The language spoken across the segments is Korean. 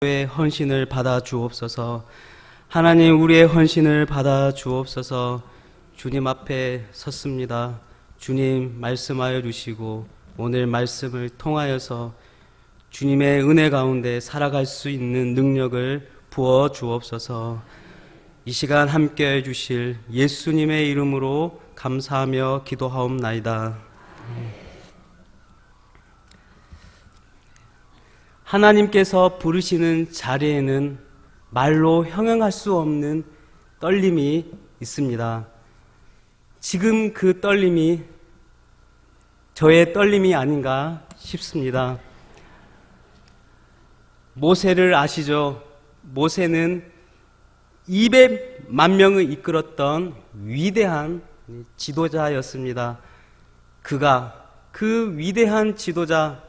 우리의 헌신을 받아 주옵소서. 하나님, 우리의 헌신을 받아 주옵소서. 주님 앞에 섰습니다. 주님 말씀하여 주시고 오늘 말씀을 통하여서 주님의 은혜 가운데 살아갈 수 있는 능력을 부어 주옵소서. 이 시간 함께해 주실 예수님의 이름으로 감사하며 기도하옵나이다. 하나님께서 부르시는 자리에는 말로 형용할 수 없는 떨림이 있습니다. 지금 그 떨림이 저의 떨림이 아닌가 싶습니다. 모세를 아시죠? 모세는 200만 명을 이끌었던 위대한 지도자였습니다. 그가 그 위대한 지도자,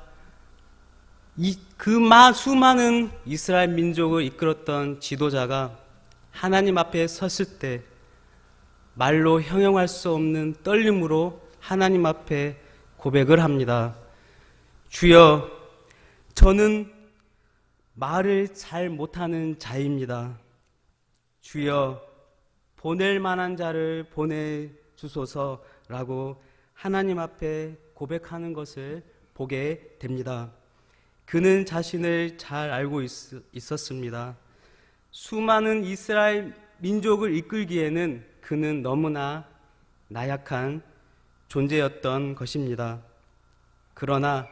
수많은 이스라엘 민족을 이끌었던 지도자가 하나님 앞에 섰을 때 말로 형용할 수 없는 떨림으로 하나님 앞에 고백을 합니다. 주여, 저는 말을 잘 못하는 자입니다. 주여, 보낼 만한 자를 보내주소서라고 하나님 앞에 고백하는 것을 보게 됩니다. 그는 자신을 잘 알고 있었습니다. 수많은 이스라엘 민족을 이끌기에는 그는 너무나 나약한 존재였던 것입니다. 그러나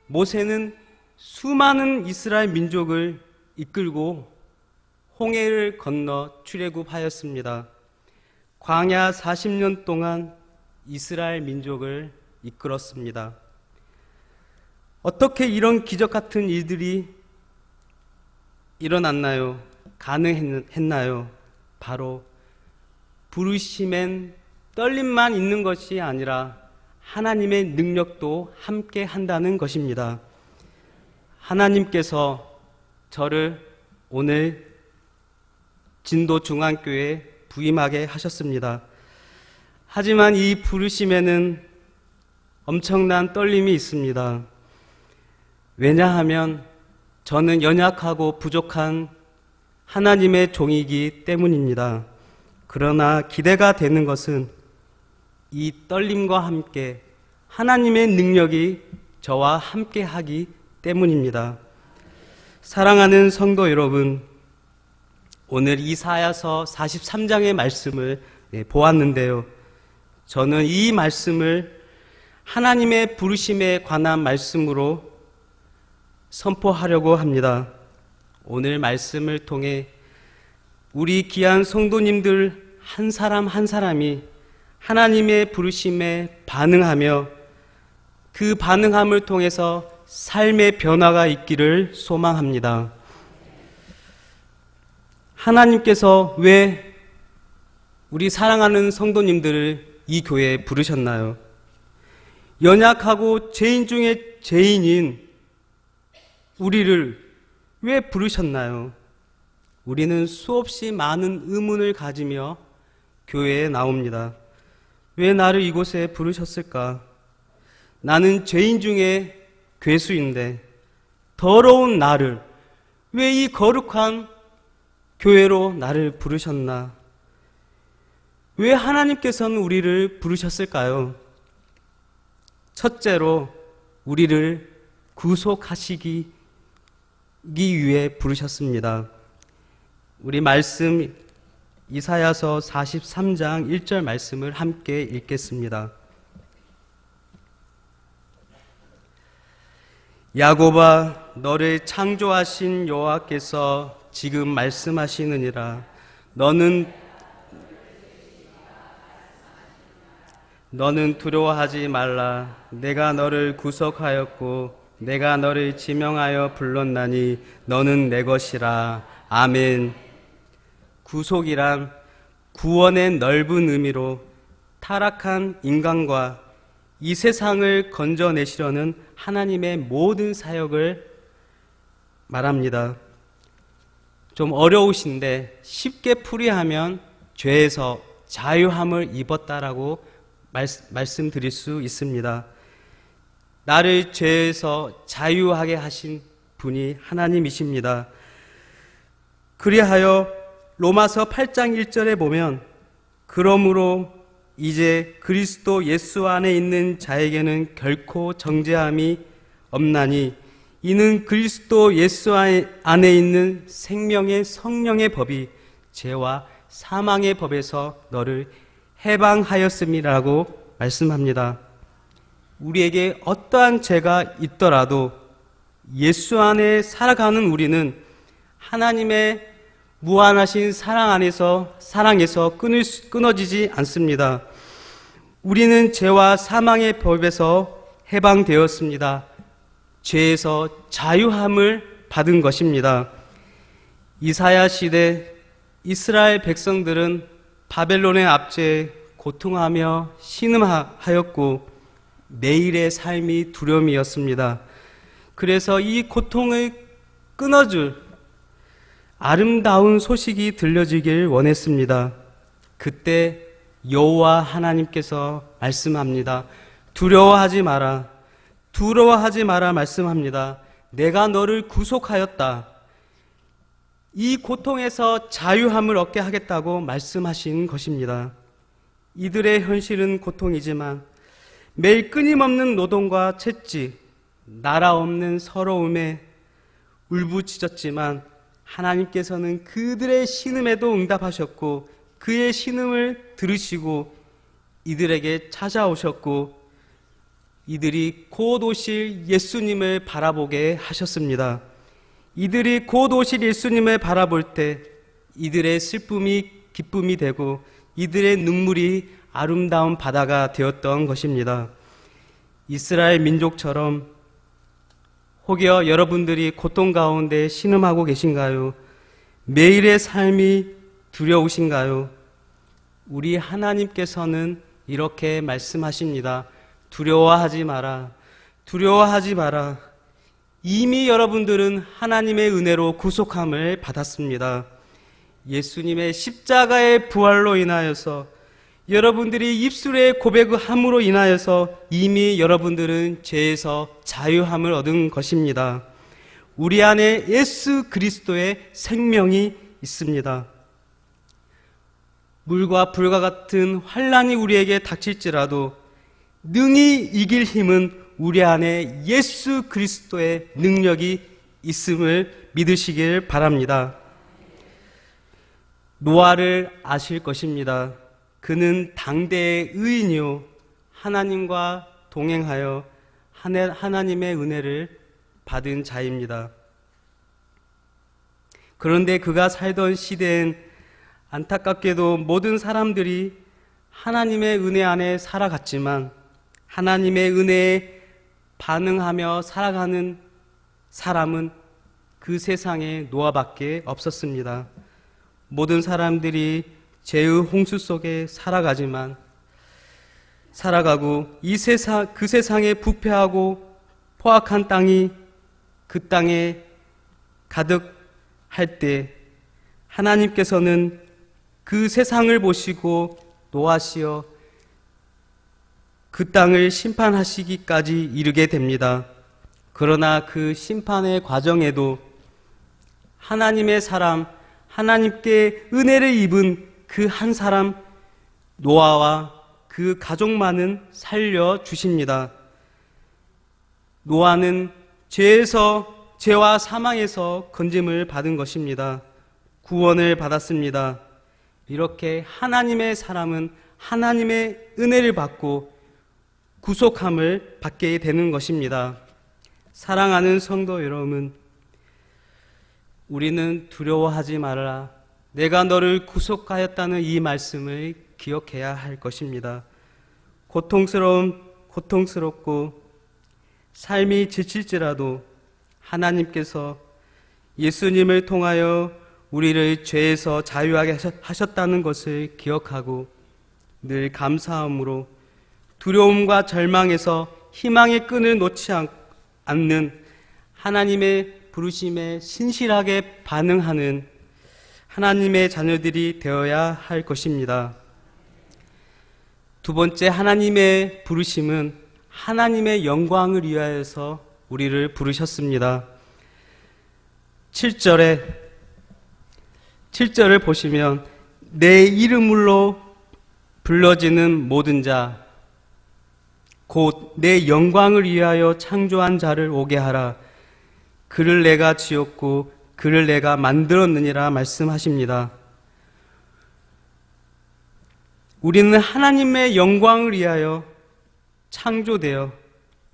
모세는 수많은 이스라엘 민족을 이끌고 홍해를 건너 출애굽하였습니다. 광야 40년 동안 이스라엘 민족을 이끌었습니다. 어떻게 이런 기적 같은 일들이 일어났나요? 가능했나요? 바로 부르심엔 떨림만 있는 것이 아니라 하나님의 능력도 함께 한다는 것입니다. 하나님께서 저를 오늘 진도중앙교회에 부임하게 하셨습니다. 하지만 이 부르심에는 엄청난 떨림이 있습니다. 왜냐하면 저는 연약하고 부족한 하나님의 종이기 때문입니다. 그러나 기대가 되는 것은 이 떨림과 함께 하나님의 능력이 저와 함께 하기 때문입니다. 사랑하는 성도 여러분, 오늘 이사야서 43장의 말씀을 보았는데요. 저는 이 말씀을 하나님의 부르심에 관한 말씀으로 선포하려고 합니다. 오늘 말씀을 통해 우리 귀한 성도님들 한 사람 한 사람이 하나님의 부르심에 반응하며 그 반응함을 통해서 삶의 변화가 있기를 소망합니다. 하나님께서 왜 우리 사랑하는 성도님들을 이 교회에 부르셨나요? 연약하고 죄인 중에 죄인인 우리를 왜 부르셨나요? 우리는 수없이 많은 의문을 가지며 교회에 나옵니다. 왜 나를 이곳에 부르셨을까? 나는 죄인 중에 괴수인데 더러운 나를 왜 이 거룩한 교회로 나를 부르셨나? 왜 하나님께서는 우리를 부르셨을까요? 첫째로 우리를 구속하시기 위해 부르셨습니다. 우리 말씀 이사야서 43장 1절 말씀을 함께 읽겠습니다. 야곱아, 너를 창조하신 여호와께서 지금 말씀하시느니라. 너는 두려워하지 말라. 내가 너를 구속하였고 내가 너를 지명하여 불렀나니 너는 내 것이라. 아멘. 구속이란 구원의 넓은 의미로 타락한 인간과 이 세상을 건져내시려는 하나님의 모든 사역을 말합니다. 좀 어려우신데 쉽게 풀이하면 죄에서 자유함을 입었다라고 말씀드릴 수 있습니다. 나를 죄에서 자유하게 하신 분이 하나님이십니다. 그리하여 로마서 8장 1절에 보면 그러므로 이제 그리스도 예수 안에 있는 자에게는 결코 정죄함이 없나니 이는 그리스도 예수 안에 있는 생명의 성령의 법이 죄와 사망의 법에서 너를 해방하였음이라고 말씀합니다. 우리에게 어떠한 죄가 있더라도 예수 안에 살아가는 우리는 하나님의 무한하신 사랑에서 끊어지지 않습니다. 우리는 죄와 사망의 법에서 해방되었습니다. 죄에서 자유함을 받은 것입니다. 이사야 시대 이스라엘 백성들은 바벨론의 압제에 고통하며 신음하였고 매일의 삶이 두려움이었습니다. 그래서 이 고통을 끊어줄 아름다운 소식이 들려지길 원했습니다. 그때 여호와 하나님께서 말씀합니다. 두려워하지 마라. 두려워하지 마라 말씀합니다. 내가 너를 구속하였다. 이 고통에서 자유함을 얻게 하겠다고 말씀하신 것입니다. 이들의 현실은 고통이지만 매일 끊임없는 노동과 채찍, 나라 없는 서러움에 울부짖었지만 하나님께서는 그들의 신음에도 응답하셨고 그의 신음을 들으시고 이들에게 찾아오셨고 이들이 곧 오실 예수님을 바라보게 하셨습니다. 이들이 곧 오실 예수님을 바라볼 때 이들의 슬픔이 기쁨이 되고 이들의 눈물이 아름다운 바다가 되었던 것입니다. 이스라엘 민족처럼 혹여 여러분들이 고통 가운데 신음하고 계신가요? 매일의 삶이 두려우신가요? 우리 하나님께서는 이렇게 말씀하십니다. 두려워하지 마라. 두려워하지 마라. 이미 여러분들은 하나님의 은혜로 구속함을 받았습니다. 예수님의 십자가의 부활로 인하여서 여러분들이 입술에 고백함으로 인하여서 이미 여러분들은 죄에서 자유함을 얻은 것입니다. 우리 안에 예수 그리스도의 생명이 있습니다. 물과 불과 같은 환난이 우리에게 닥칠지라도 능히 이길 힘은 우리 안에 예수 그리스도의 능력이 있음을 믿으시길 바랍니다. 노아를 아실 것입니다. 그는 당대의 의인이요 하나님과 동행하여 하나님의 은혜를 받은 자입니다. 그런데 그가 살던 시대엔 안타깝게도 모든 사람들이 하나님의 은혜 안에 살아갔지만 하나님의 은혜에 반응하며 살아가는 사람은 그 세상에 노아밖에 없었습니다. 모든 사람들이 죄의 홍수 속에 살아가고 그 세상에 부패하고 포악한 땅이 그 땅에 가득할 때 하나님께서는 그 세상을 보시고 노아시여 그 땅을 심판하시기까지 이르게 됩니다. 그러나 그 심판의 과정에도 하나님의 사람, 하나님께 은혜를 입은 그 한 사람 노아와 그 가족만은 살려주십니다. 노아는 죄와 사망에서 건짐을 받은 것입니다. 구원을 받았습니다. 이렇게 하나님의 사람은 하나님의 은혜를 받고 구속함을 받게 되는 것입니다. 사랑하는 성도 여러분, 우리는 두려워하지 말라. 내가 너를 구속하였다는 이 말씀을 기억해야 할 것입니다. 고통스럽고 삶이 지칠지라도 하나님께서 예수님을 통하여 우리를 죄에서 자유하게 하셨다는 것을 기억하고 늘 감사함으로 두려움과 절망에서 희망의 끈을 놓지 않는 하나님의 부르심에 신실하게 반응하는 하나님의 자녀들이 되어야 할 것입니다. 두 번째, 하나님의 부르심은 하나님의 영광을 위하여서 우리를 부르셨습니다. 7절을 보시면 내 이름으로 불러지는 모든 자 곧 내 영광을 위하여 창조한 자를 오게 하라. 그를 내가 지었고 그를 내가 만들었느니라 말씀하십니다. 우리는 하나님의 영광을 위하여 창조되어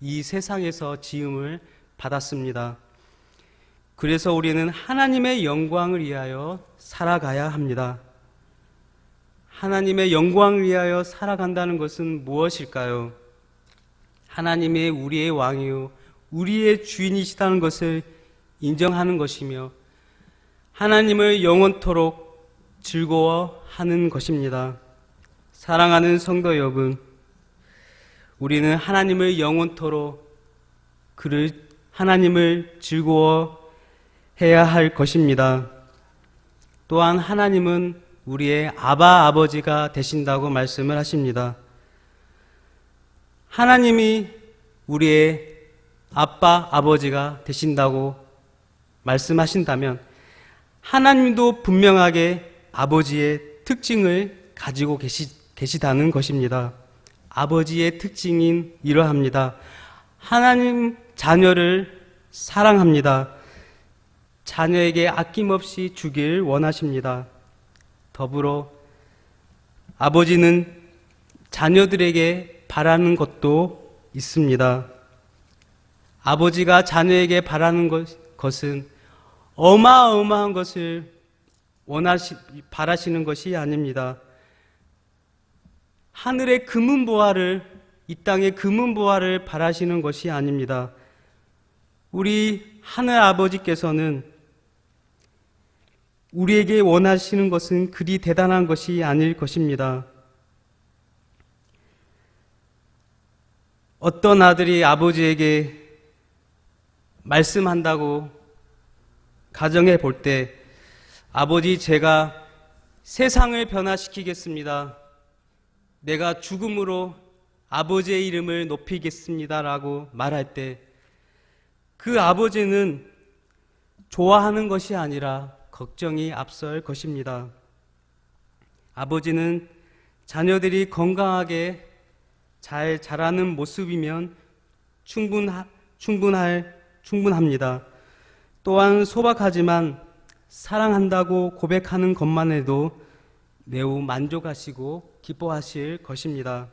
이 세상에서 지음을 받았습니다. 그래서 우리는 하나님의 영광을 위하여 살아가야 합니다. 하나님의 영광을 위하여 살아간다는 것은 무엇일까요? 하나님이 우리의 왕이요 우리의 주인이시다는 것을 인정하는 것이며 하나님을 영원토록 즐거워하는 것입니다. 사랑하는 성도 여러분, 우리는 하나님을 영원토록 하나님을 즐거워해야 할 것입니다. 또한 하나님은 우리의 아버지가 되신다고 말씀을 하십니다. 하나님이 우리의 아버지가 되신다고 말씀하신다면 하나님도 분명하게 아버지의 특징을 가지고 계시다는 것입니다. 아버지의 특징인 이러합니다. 하나님 자녀를 사랑합니다. 자녀에게 아낌없이 주길 원하십니다. 더불어 아버지는 자녀들에게 바라는 것도 있습니다. 아버지가 자녀에게 바라는 것은 어마어마한 것을 바라시는 것이 아닙니다. 하늘의 금은보화를, 이 땅의 금은보화를 바라시는 것이 아닙니다. 우리 하늘 아버지께서는 우리에게 원하시는 것은 그리 대단한 것이 아닐 것입니다. 어떤 아들이 아버지에게 말씀한다고 가정해 볼 때, 아버지, 제가 세상을 변화시키겠습니다. 내가 죽음으로 아버지의 이름을 높이겠습니다 라고 말할 때, 그 아버지는 좋아하는 것이 아니라 걱정이 앞설 것입니다. 아버지는 자녀들이 건강하게 잘 자라는 모습이면 충분합니다. 또한 소박하지만 사랑한다고 고백하는 것만 해도 매우 만족하시고 기뻐하실 것입니다.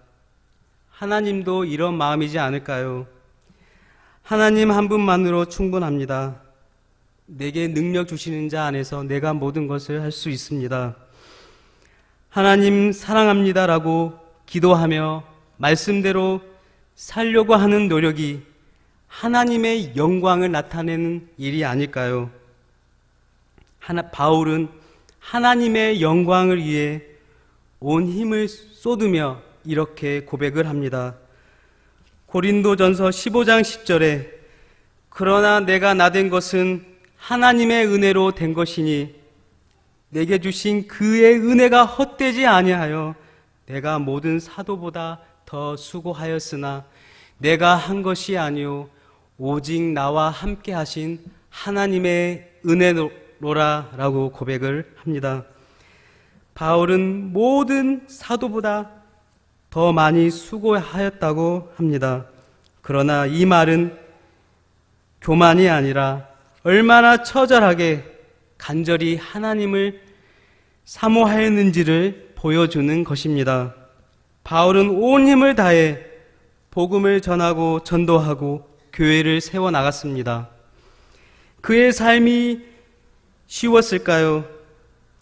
하나님도 이런 마음이지 않을까요? 하나님 한 분만으로 충분합니다. 내게 능력 주시는 자 안에서 내가 모든 것을 할 수 있습니다. 하나님 사랑합니다라고 기도하며 말씀대로 살려고 하는 노력이 하나님의 영광을 나타내는 일이 아닐까요? 바울은 하나님의 영광을 위해 온 힘을 쏟으며 이렇게 고백을 합니다. 고린도전서 15장 10절에 그러나 내가 나된 것은 하나님의 은혜로 된 것이니 내게 주신 그의 은혜가 헛되지 아니하여 내가 모든 사도보다 더 수고하였으나 내가 한 것이 아니요 오직 나와 함께 하신 하나님의 은혜로라 라고 고백을 합니다. 바울은 모든 사도보다 더 많이 수고하였다고 합니다. 그러나 이 말은 교만이 아니라 얼마나 처절하게 간절히 하나님을 사모하였는지를 보여주는 것입니다. 바울은 온 힘을 다해 복음을 전하고 전도하고 교회를 세워나갔습니다. 그의 삶이 쉬웠을까요?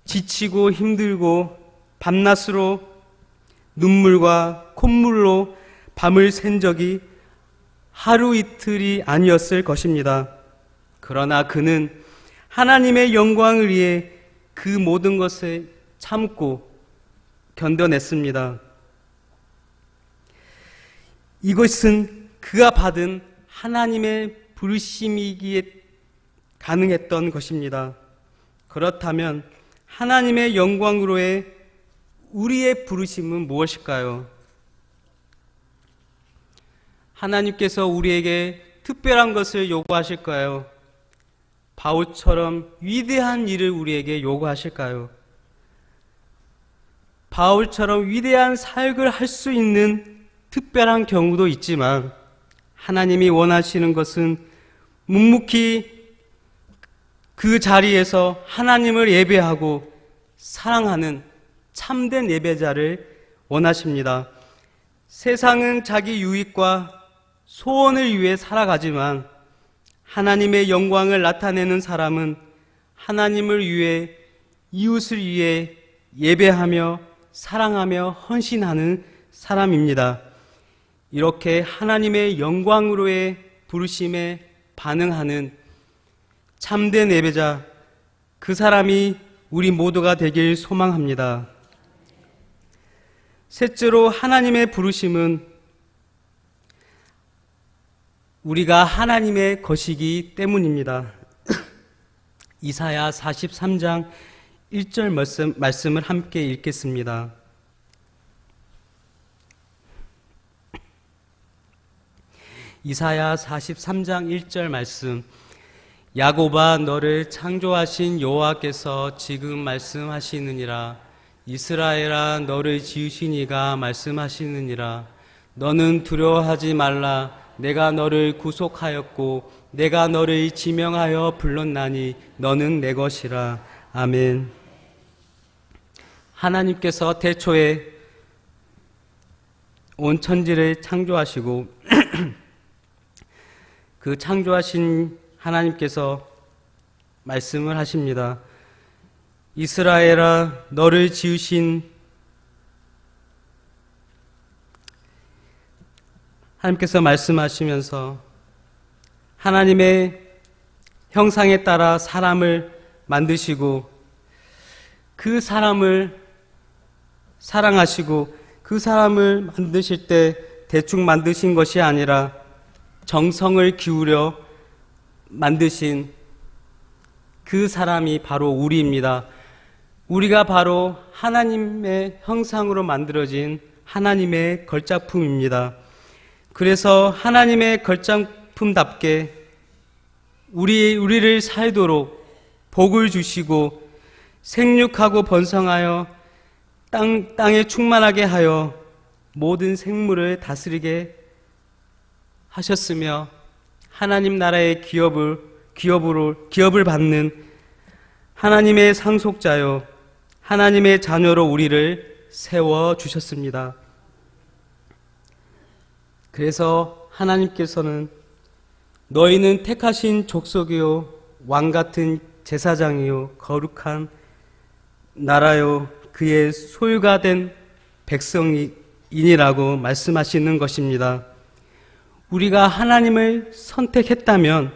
지치고 힘들고 밤낮으로 눈물과 콧물로 밤을 샌 적이 하루 이틀이 아니었을 것입니다. 그러나 그는 하나님의 영광을 위해 그 모든 것을 참고 견뎌냈습니다. 이것은 그가 받은 하나님의 부르심이기에 가능했던 것입니다. 그렇다면 하나님의 영광으로의 우리의 부르심은 무엇일까요? 하나님께서 우리에게 특별한 것을 요구하실까요? 바울처럼 위대한 일을 우리에게 요구하실까요? 바울처럼 위대한 사역을 할 수 있는 특별한 경우도 있지만 하나님이 원하시는 것은 묵묵히 그 자리에서 하나님을 예배하고 사랑하는 참된 예배자를 원하십니다. 세상은 자기 유익과 소원을 위해 살아가지만 하나님의 영광을 나타내는 사람은 하나님을 위해, 이웃을 위해 예배하며 사랑하며 헌신하는 사람입니다. 이렇게 하나님의 영광으로의 부르심에 반응하는 참된 예배자, 그 사람이 우리 모두가 되길 소망합니다. 셋째로, 하나님의 부르심은 우리가 하나님의 것이기 때문입니다. 이사야 43장 1절 말씀을 함께 읽겠습니다. 이사야 43장 1절 말씀. 야곱아, 너를 창조하신 여호와께서 지금 말씀하시느니라. 이스라엘아, 너를 지으신 이가 말씀하시느니라. 너는 두려워하지 말라. 내가 너를 구속하였고 내가 너를 지명하여 불렀나니 너는 내 것이라. 아멘. 하나님께서 태초에 온 천지를 창조하시고 그 창조하신 하나님께서 말씀을 하십니다. 이스라엘아, 너를 지으신 하나님께서 말씀하시면서 하나님의 형상에 따라 사람을 만드시고 그 사람을 사랑하시고 그 사람을 만드실 때 대충 만드신 것이 아니라 정성을 기울여 만드신 그 사람이 바로 우리입니다. 우리가 바로 하나님의 형상으로 만들어진 하나님의 걸작품입니다. 그래서 하나님의 걸작품답게 우리를 살도록 복을 주시고 생육하고 번성하여 땅에 충만하게 하여 모든 생물을 다스리게 하셨으며 하나님 나라의 기업을 받는 하나님의 상속자요 하나님의 자녀로 우리를 세워주셨습니다. 그래서 하나님께서는 너희는 택하신 족속이요 왕같은 제사장이요 거룩한 나라요 그의 소유가 된 백성이니라고 말씀하시는 것입니다. 우리가 하나님을 선택했다면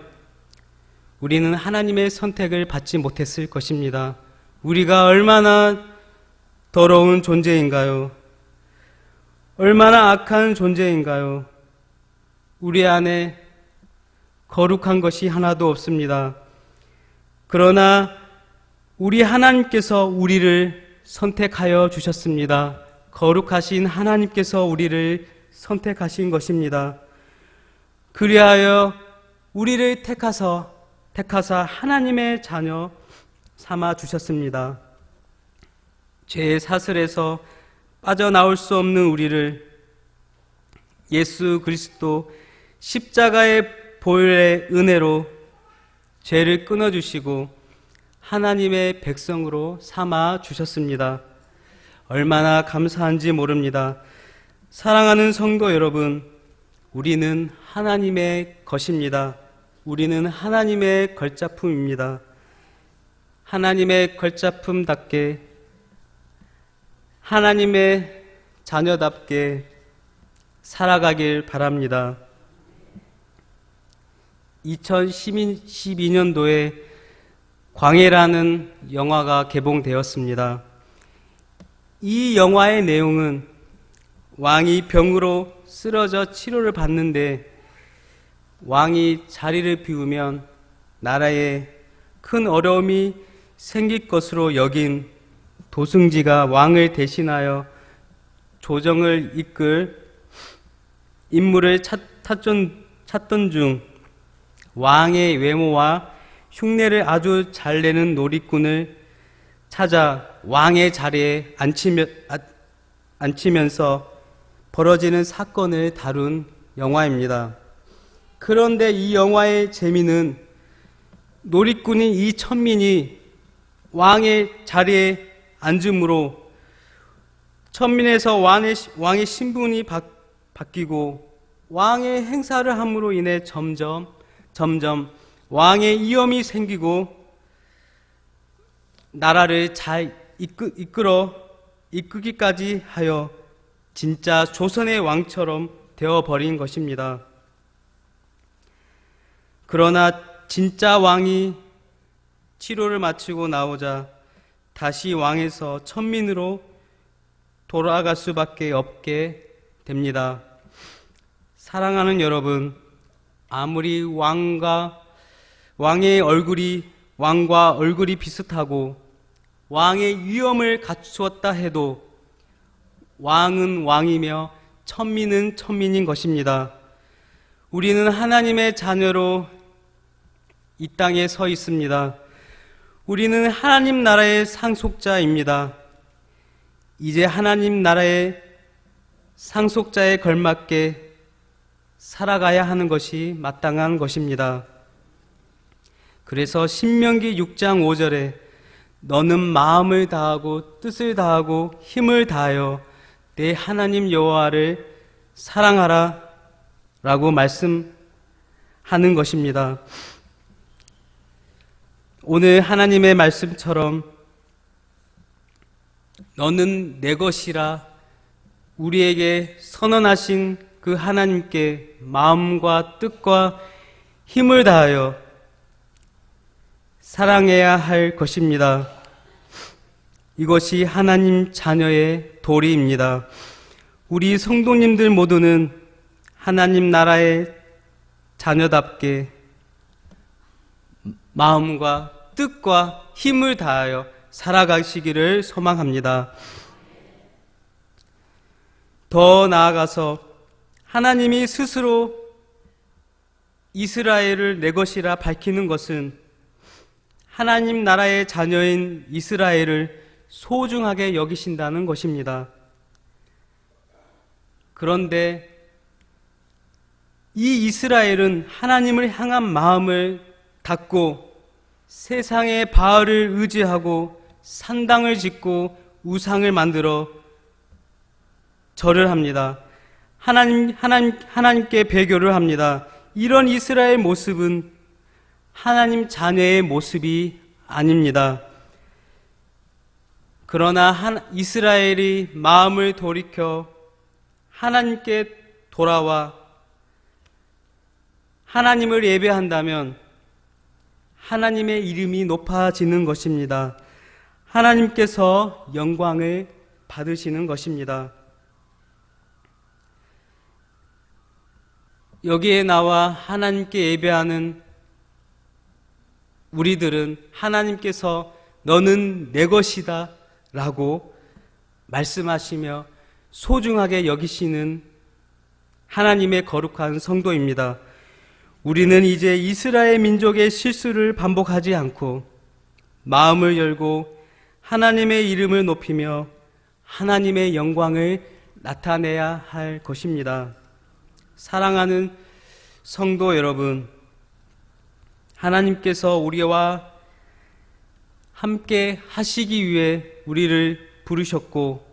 우리는 하나님의 선택을 받지 못했을 것입니다. 우리가 얼마나 더러운 존재인가요? 얼마나 악한 존재인가요? 우리 안에 거룩한 것이 하나도 없습니다. 그러나 우리 하나님께서 우리를 선택하여 주셨습니다. 거룩하신 하나님께서 우리를 선택하신 것입니다. 그리하여 우리를 택하사 하나님의 자녀 삼아 주셨습니다. 죄의 사슬에서 빠져나올 수 없는 우리를 예수 그리스도 십자가의 보혈의 은혜로 죄를 끊어주시고 하나님의 백성으로 삼아 주셨습니다. 얼마나 감사한지 모릅니다. 사랑하는 성도 여러분, 우리는 하나님의 것입니다. 우리는 하나님의 걸작품입니다. 하나님의 걸작품답게 하나님의 자녀답게 살아가길 바랍니다. 2012년도에 광해라는 영화가 개봉되었습니다. 이 영화의 내용은 왕이 병으로 쓰러져 치료를 받는데 왕이 자리를 비우면 나라에 큰 어려움이 생길 것으로 여긴 도승지가 왕을 대신하여 조정을 이끌 인물을 찾던 중 왕의 외모와 흉내를 아주 잘 내는 놀이꾼을 찾아 왕의 자리에 앉히면서 벌어지는 사건을 다룬 영화입니다. 그런데 이 영화의 재미는 놀이꾼인 이 천민이 왕의 자리에 앉음으로 천민에서 왕의 신분이 바뀌고 왕의 행사를 함으로 인해 점점 왕의 위엄이 생기고 나라를 잘 이끌기까지 하여 진짜 조선의 왕처럼 되어버린 것입니다. 그러나 진짜 왕이 치료를 마치고 나오자 다시 왕에서 천민으로 돌아갈 수밖에 없게 됩니다. 사랑하는 여러분, 아무리 왕과 얼굴이 비슷하고 왕의 위엄을 갖추었다 해도 왕은 왕이며 천민은 천민인 것입니다. 우리는 하나님의 자녀로 이 땅에 서 있습니다. 우리는 하나님 나라의 상속자입니다. 이제 하나님 나라의 상속자에 걸맞게 살아가야 하는 것이 마땅한 것입니다. 그래서 신명기 6장 5절에 너는 마음을 다하고 뜻을 다하고 힘을 다하여 내 하나님 여호와를 사랑하라 라고 말씀하는 것입니다. 오늘 하나님의 말씀처럼 너는 내 것이라 우리에게 선언하신 그 하나님께 마음과 뜻과 힘을 다하여 사랑해야 할 것입니다. 이것이 하나님 자녀의 도리입니다. 우리 성도님들 모두는 하나님 나라의 자녀답게 마음과 뜻과 힘을 다하여 살아가시기를 소망합니다. 더 나아가서 하나님이 스스로 이스라엘을 내 것이라 밝히는 것은 하나님 나라의 자녀인 이스라엘을 소중하게 여기신다는 것입니다. 그런데 이 이스라엘은 하나님을 향한 마음을 닫고 세상의 바알을 의지하고 산당을 짓고 우상을 만들어 절을 합니다. 하나님께 배교를 합니다. 이런 이스라엘 모습은 하나님 자녀의 모습이 아닙니다. 그러나 이스라엘이 마음을 돌이켜 하나님께 돌아와 하나님을 예배한다면 하나님의 이름이 높아지는 것입니다. 하나님께서 영광을 받으시는 것입니다. 여기에 나와 하나님께 예배하는 우리들은 하나님께서 너는 내 것이다 라고 말씀하시며 소중하게 여기시는 하나님의 거룩한 성도입니다. 우리는 이제 이스라엘 민족의 실수를 반복하지 않고 마음을 열고 하나님의 이름을 높이며 하나님의 영광을 나타내야 할 것입니다. 사랑하는 성도 여러분, 하나님께서 우리와 함께 하시기 위해 우리를 부르셨고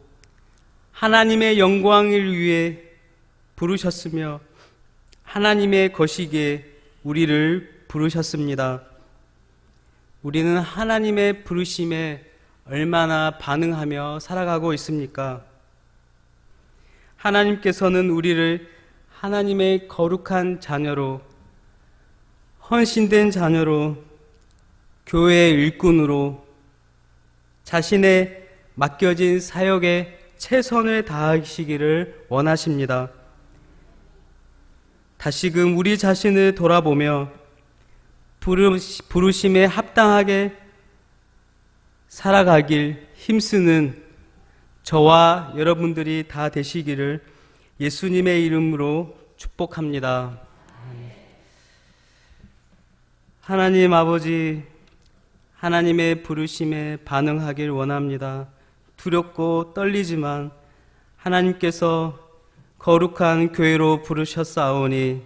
하나님의 영광을 위해 부르셨으며 하나님의 것이기에 우리를 부르셨습니다. 우리는 하나님의 부르심에 얼마나 반응하며 살아가고 있습니까? 하나님께서는 우리를 하나님의 거룩한 자녀로, 헌신된 자녀로, 교회의 일꾼으로 자신의 맡겨진 사역에 최선을 다하시기를 원하십니다. 다시금 우리 자신을 돌아보며 부르심에 합당하게 살아가길 힘쓰는 저와 여러분들이 다 되시기를 예수님의 이름으로 축복합니다. 하나님 아버지, 하나님의 부르심에 반응하길 원합니다. 두렵고 떨리지만 하나님께서 거룩한 교회로 부르셨사오니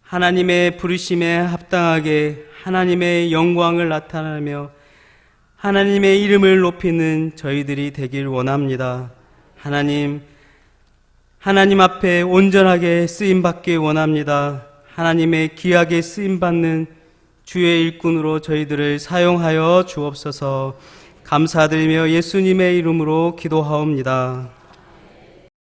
하나님의 부르심에 합당하게 하나님의 영광을 나타내며 하나님의 이름을 높이는 저희들이 되길 원합니다. 하나님 앞에 온전하게 쓰임받길 원합니다. 하나님의 귀하게 쓰임받는 주의 일꾼으로 저희들을 사용하여 주옵소서. 감사드리며 예수님의 이름으로 기도하옵니다.